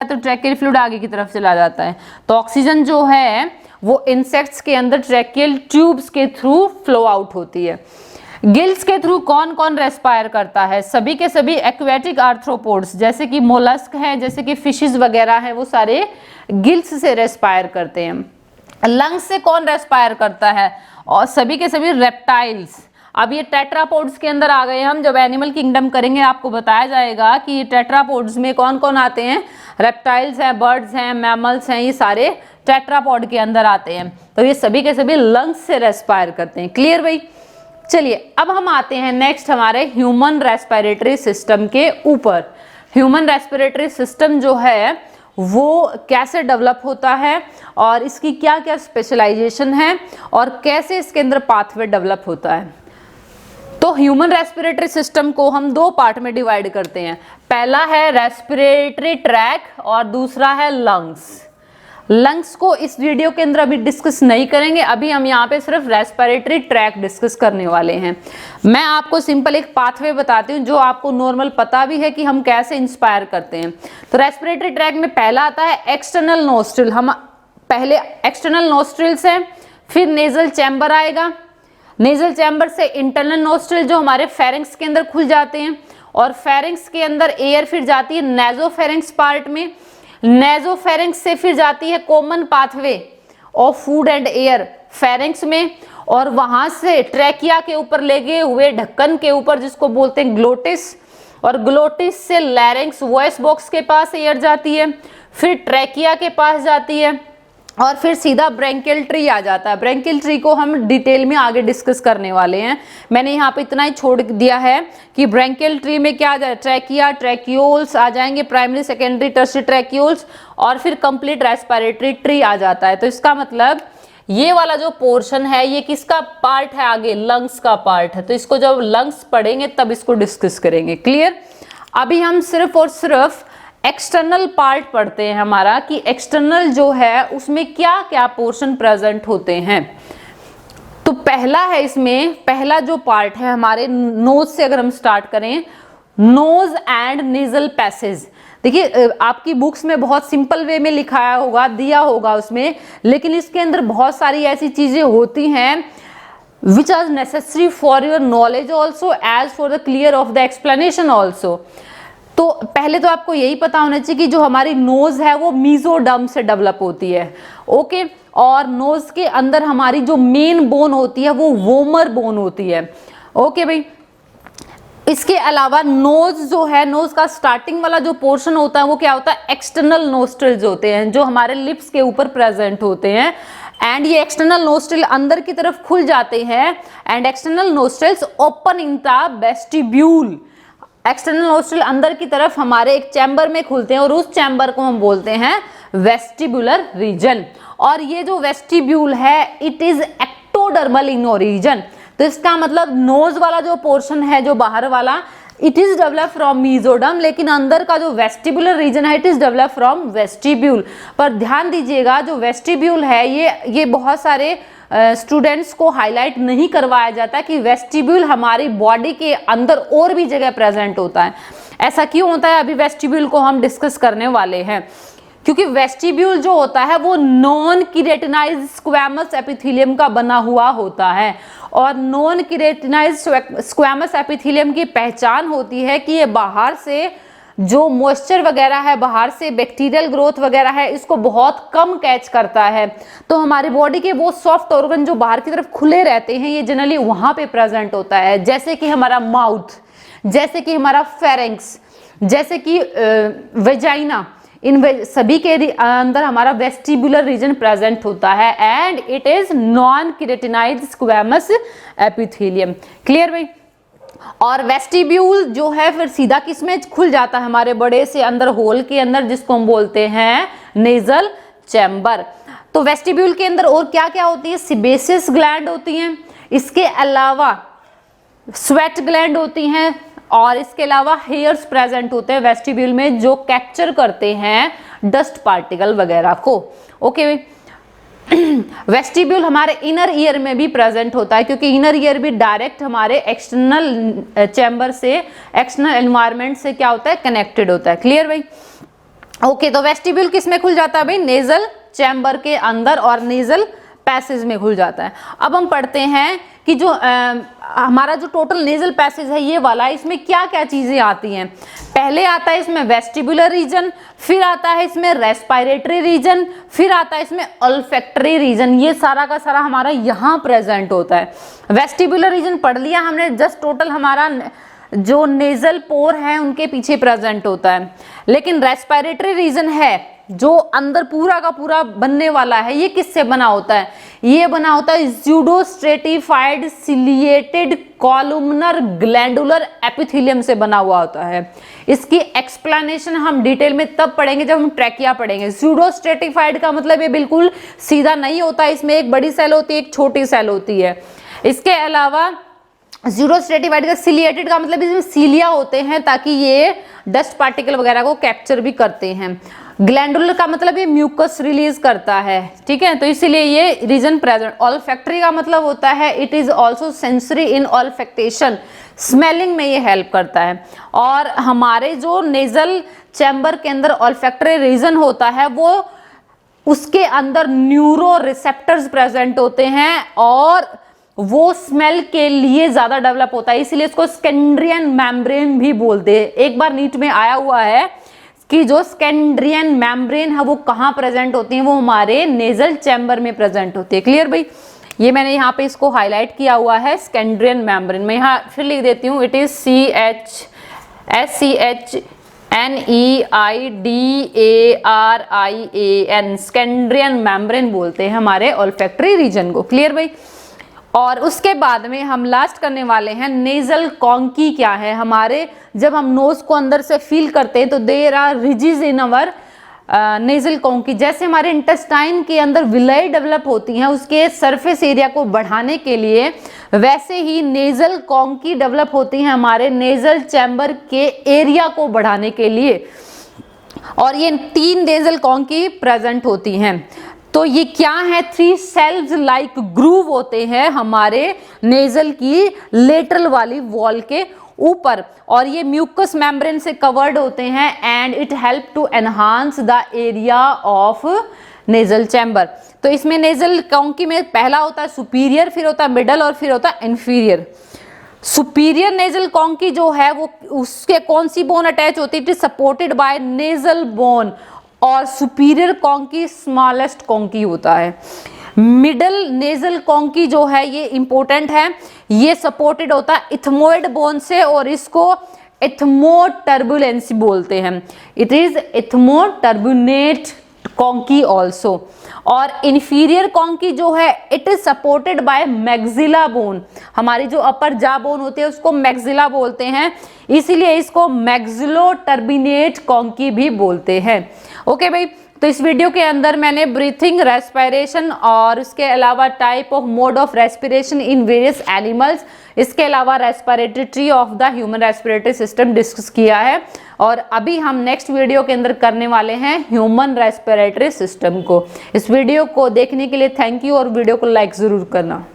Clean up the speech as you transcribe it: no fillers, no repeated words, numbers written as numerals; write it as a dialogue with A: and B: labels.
A: तो tracheal fluid आगे की तरफ चला जाता है। तो ऑक्सीजन जो है वो इंसेक्ट्स के अंदर ट्रैकियल ट्यूब्स के थ्रू फ्लो आउट होती है। गिल्स के थ्रू कौन कौन रेस्पायर करता है? सभी के सभी एक्वेटिक आर्थ्रोपोड्स, जैसे कि मोलस्क हैं, जैसे कि फिशेस वगैरह हैं, वो सारे गिल्स से रेस्पायर करते हैं। लंग्स से कौन रेस्पायर करता है? और सभी के सभी रेप्टाइल्स। अब ये टेट्रापोड्स के अंदर आ गए हम, जब एनिमल किंगडम करेंगे आपको बताया जाएगा कि ये टेट्रापोड्स में कौन कौन आते हैं। रेप्टाइल्स हैं, बर्ड्स हैं, मैमल्स हैं, ये सारे टेट्रापोड के अंदर आते हैं। तो ये सभी के सभी लंग्स से रेस्पायर करते हैं। क्लियर भाई? चलिए अब हम आते हैं नेक्स्ट हमारे ह्यूमन रेस्पिरेटरी सिस्टम के ऊपर। ह्यूमन रेस्पिरेटरी सिस्टम जो है वो कैसे डेवलप होता है और इसकी क्या क्या स्पेशलाइजेशन है और कैसे इसके अंदर पाथवे डेवलप होता है। तो ह्यूमन रेस्पिरेटरी सिस्टम को हम दो पार्ट में डिवाइड करते हैं। पहला है रेस्पिरेटरी ट्रैक और दूसरा है लंग्स। लंग्स को इस वीडियो के अंदर अभी डिस्कस नहीं करेंगे, अभी हम यहाँ पे सिर्फ रेस्पिरेटरी ट्रैक डिस्कस करने वाले हैं। मैं आपको सिंपल एक पाथवे बताती हूँ जो आपको नॉर्मल पता भी है कि हम कैसे इंस्पायर करते हैं। तो रेस्पिरेटरी ट्रैक में पहला आता है एक्सटर्नल नोस्ट्रिल। हम पहले एक्सटर्नल नोस्ट्रिल्स हैं, फिर नेजल चैम्बर आएगा, नेजल चैम्बर से इंटरनल नोस्ट्रिल जो हमारे फेरिंक्स के अंदर खुल जाते हैं, और फेरिंक्स के अंदर एयर फिर जाती है नेजोफेरिंक्स पार्ट में, नेजोफेरिंक्स से फिर जाती है common pathway of food and air pharynx में, और वहां से ट्रैकिया के ऊपर लगे हुए ढक्कन के ऊपर जिसको बोलते हैं ग्लोटिस, और ग्लोटिस से लैरिंक्स वॉइस बॉक्स के पास एयर जाती है, फिर ट्रैकिया के पास जाती है, और फिर सीधा ब्रैंकियल ट्री आ जाता है। ब्रैंकियल ट्री को हम डिटेल में आगे डिस्कस करने वाले हैं। मैंने यहाँ पे इतना ही छोड़ दिया है कि ब्रैंकियल ट्री में क्या आ जाए, ट्रैकिया, ट्रैक्यूल्स आ जाएंगे, प्राइमरी सेकेंडरी टर्शियरी ट्रैक्यूल्स, और फिर कंप्लीट रेस्पिरेटरी ट्री आ जाता है। तो इसका मतलब ये वाला जो पोर्शन है ये किसका पार्ट है? आगे लंग्स का पार्ट है। तो इसको जब लंग्स पढ़ेंगे तब इसको डिस्कस करेंगे। क्लियर? अभी हम सिर्फ और सिर्फ एक्सटर्नल पार्ट पढ़ते हैं हमारा, कि एक्सटर्नल जो है उसमें क्या क्या पोर्शन प्रेजेंट होते हैं। तो पहला है, इसमें पहला जो पार्ट है हमारे नोज से अगर हम स्टार्ट करें, नोज एंड नेजल पैसेज। देखिए आपकी बुक्स में बहुत सिंपल वे में लिखाया होगा, दिया होगा उसमें, लेकिन इसके अंदर बहुत सारी ऐसी चीजें होती हैं which are necessary for your knowledge also as for the clear of the explanation also। तो पहले तो आपको यही पता होना चाहिए कि जो हमारी नोज है वो मीजोडर्म से डेवलप होती है। ओके, और नोज के अंदर हमारी जो मेन बोन होती है वो वोमर बोन होती है। ओके भाई, इसके अलावा नोज जो है, नोज का स्टार्टिंग वाला जो पोर्शन होता है वो क्या होता है? एक्सटर्नल नोस्ट्रिल्स होते हैं जो हमारे लिप्स के ऊपर प्रेजेंट होते हैं, एंड ये एक्सटर्नल नोस्ट्रिल अंदर की तरफ खुल जाते हैं, and external nostrils open in the vestibule. External nostril अंदर की तरफ हमारे एक चैम्बर में खुलते हैं और उस चैम्बर को हम बोलते हैं वेस्टिबुलर रीजन। और ये जो वेस्टिब्यूल है it is ectodermal in origin. तो इसका मतलब नोज वाला जो पोर्शन है जो बाहर वाला, it is develop from mesoderm, लेकिन अंदर का जो वेस्टिबुलर रीजन है it is develop from vestibule. पर ध्यान दीजिएगा जो वेस्टिब्यूल है ये बहुत सारे स्टूडेंट्स को हाईलाइट नहीं करवाया जाता कि वेस्टिब्यूल हमारी बॉडी के अंदर और भी जगह प्रेजेंट होता है। ऐसा क्यों होता है? अभी वेस्टिब्यूल को हम डिस्कस करने वाले हैं, क्योंकि वेस्टिब्यूल जो होता है वो नॉन किरेटिनाइज्ड स्क्वैमस एपिथेलियम का बना हुआ होता है, और नॉन किरेटिनाइज्ड स्क्वैमस एपिथेलियम की पहचान होती है कि ये बाहर से जो मॉइस्चर वगैरह है, बाहर से बैक्टीरियल ग्रोथ वगैरह है, इसको बहुत कम कैच करता है। तो हमारी बॉडी के वो सॉफ्ट ऑर्गन जो बाहर की तरफ खुले रहते हैं ये जनरली वहां पे प्रेजेंट होता है, जैसे कि हमारा माउथ, जैसे कि हमारा फेरिंक्स, जैसे कि वेजाइना, इन सभी के अंदर हमारा वेस्टिबुलर रीजन प्रेजेंट होता है, and it is non keratinised squamous epithelium. Clear भाई? और वेस्टिब्यूल जो है फिर सीधा किसमें खुल जाता है? हमारे बड़े से अंदर होल के अंदर, जिसको हम बोलते हैं नेजल चैम्बर। तो वेस्टिब्यूल के अंदर और क्या क्या होती है? सिबेसियस ग्लैंड होती हैं, इसके अलावा स्वेट ग्लैंड होती हैं, और इसके अलावा हेयर्स प्रेजेंट होते हैं वेस्टिब्यूल में जो कैप्चर करते हैं डस्ट पार्टिकल वगैरह को। ओके, वेस्टिब्यूल हमारे इनर ईयर में भी प्रेजेंट होता है, क्योंकि इनर ईयर भी डायरेक्ट हमारे एक्सटर्नल चैम्बर से, एक्सटर्नल एनवायरनमेंट से क्या होता है? कनेक्टेड होता है। क्लियर भाई? ओके, तो वेस्टिब्यूल किस में खुल जाता है भाई? नेजल चैम्बर के अंदर और नेजल पैसेज में खुल जाता है। अब हम पढ़ते हैं कि जो हमारा जो टोटल नेजल पैसेज है ये वाला, इसमें क्या क्या चीजें आती हैं। पहले आता है इसमें वेस्टिबुलर रीजन, फिर आता है इसमें रेस्पिरेटरी रीजन, फिर आता है इसमें ऑल्फैक्टरी रीजन। ये सारा का सारा हमारा यहाँ प्रेजेंट होता है। वेस्टिबुलर रीजन पढ़ लिया हमने, जस्ट टोटल हमारा जो नेजल पोर है उनके पीछे प्रेजेंट होता है। लेकिन रेस्पिरेटरी रीजन है जो अंदर पूरा का पूरा बनने वाला है, ये किससे बना होता है? ये बना होता है ज़्यूडोस्ट्रेटिफाइड सिलिएटेड कॉलुमनर ग्लैंडुलर एपिथेलियम से बना हुआ होता है। इसकी एक्सप्लेनेशन हम डिटेल में तब पढ़ेंगे जब हम ट्रैकिया पढ़ेंगे। ज़्यूडोस्ट्रेटिफाइड का मतलब ये बिल्कुल सीधा नहीं होता, इसमें एक बड़ी सेल होती है, एक छोटी सेल होती है। इसके अलावा ज़्यूडोस्ट्रेटिफाइड का सिलिएटेड का मतलब इसमें सीलिया होते हैं ताकि ये डस्ट पार्टिकल वगैरह को कैप्चर भी करते हैं। ग्लैंडुलर का मतलब ये म्यूकस रिलीज करता है, ठीक है, तो इसीलिए ये रीजन प्रेजेंट। ऑल्फैक्टरी का मतलब होता है it is also sensory in olfaction, smelling में ये हेल्प करता है। और हमारे जो नेजल चैम्बर के अंदर ऑल्फैक्टरी रीजन होता है वो उसके अंदर न्यूरो रिसेप्टर्स प्रेजेंट होते हैं और वो स्मेल के लिए ज्यादा डेवलप होता है, इसलिए इसको स्कैंड्रियन मेम्ब्रेन भी बोलते हैं। एक बार नीट में आया हुआ है कि जो स्कैंड्रियन मेम्ब्रेन है वो कहाँ प्रेजेंट होती है? वो हमारे नेजल चैम्बर में प्रेजेंट होती है। क्लियर भाई? ये मैंने यहाँ पे इसको हाईलाइट किया हुआ है, स्कैंड्रियन मेम्ब्रेन। मैं यहाँ फिर लिख देती हूँ, इट इज SCHNEIDARIAN, स्कैंड्रियन मेम्ब्रेन बोलते हैं हमारे ऑल्फैक्टरी रीजन को। क्लियर भाई? और उसके बाद में हम लास्ट करने वाले हैं नेजल कॉन्की क्या है। हमारे जब हम नोज को अंदर से फील करते हैं तो there are ridges in our nasal conchae. जैसे हमारे इंटेस्टाइन के अंदर विलाई डेवलप होती हैं उसके सरफेस एरिया को बढ़ाने के लिए, वैसे ही नेजल कॉन्की डेवलप होती हैं हमारे नेजल चैम्बर के एरिया को बढ़ाने के लिए। और ये 3 नेजल कॉन्की प्रेजेंट होती हैं। तो ये क्या है? 3 सेल्स लाइक ग्रूव होते हैं हमारे नेजल की लेटरल वाली वॉल के ऊपर, और ये म्यूकस मेम्ब्रेन से कवर्ड होते हैं and it help to enhance the area of nasal chamber. तो इसमें नेजल कॉन्की में पहला होता है सुपीरियर, फिर होता है मिडल और फिर होता है इंफीरियर। सुपीरियर नेजल कॉन्की जो है वो उसके कौन सी बोन अटैच होती है? It is supported bye nasal bone, और सुपीरियर कॉन्की स्मॉलेस्ट कॉन्की होता है। मिडल नेजल कॉन्की जो है ये इंपॉर्टेंट है, ये सपोर्टेड होता है इथमोइड बोन से और इसको इथमोटर्बुलेंस बोलते हैं। It is ethmoturbinate conchae also. और इंफीरियर कॉन्की जो है it is supported by maxilla bone. हमारी जो अपर जा बोन होती है उसको मैक्सिला बोलते हैं, इसीलिए इसको मैक्सिलो टर्बिनेट कॉन्की भी बोलते हैं। ओके भाई, तो इस वीडियो के अंदर मैंने ब्रीथिंग, रेस्पिरेशन और उसके अलावा type of mode of respiration in various animals, इसके अलावा respiratory tree of the human respiratory system discuss किया है। और अभी हम नेक्स्ट वीडियो के अंदर करने वाले हैं ह्यूमन रेस्पिरेटरी सिस्टम को। इस वीडियो को देखने के लिए थैंक यू और वीडियो को लाइक ज़रूर करना।